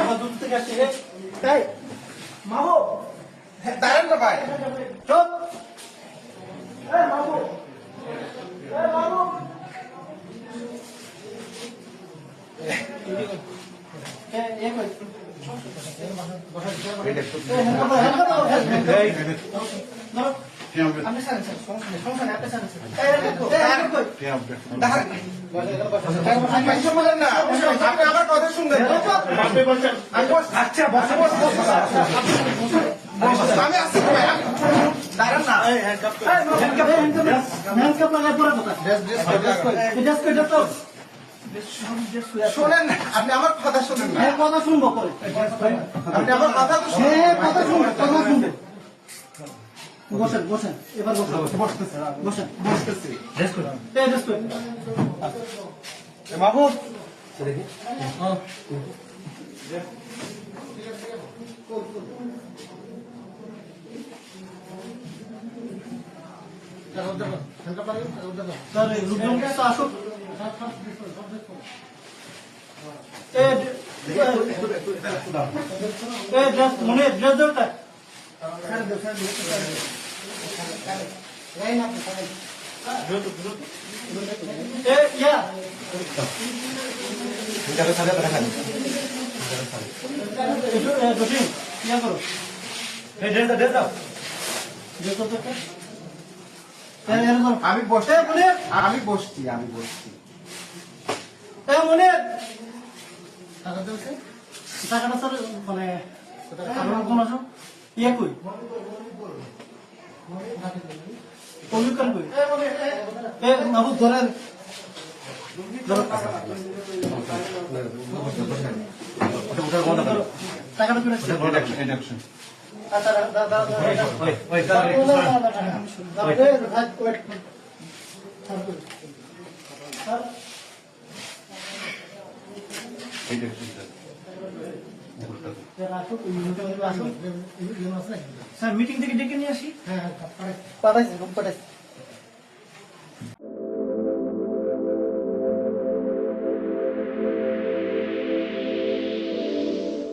আমার দূর থেকে আসছে তাই মামু দাঁড়ান না ভাই। চুপ মামু মামু আপনি আমার কথা শুনবেন। আমি আসছি ভাই, দাঁড়ান না। শোনেন না, আপনি আমার কথা শোনেন না। কথা শুনবো করে আপনি আমার কথা তো শুনেন। কথা শুনবো কথা শুনবো বসেন বসেন এবার বসেন বসেন বসতেছি। মাহবুব আসুক মনে ড্রেস দরকার আমি বসছি, আমি বসছি, আমি বসছি। মনে টাকাটা স্যার মানে কোন আছো ইয়ে কই কমিউনিকেশন কই বাবু ধরেন টাকাটা চলে আসছে স্যার মিটিং থেকে ডেকে নিয়ে আসি পাঠাইছি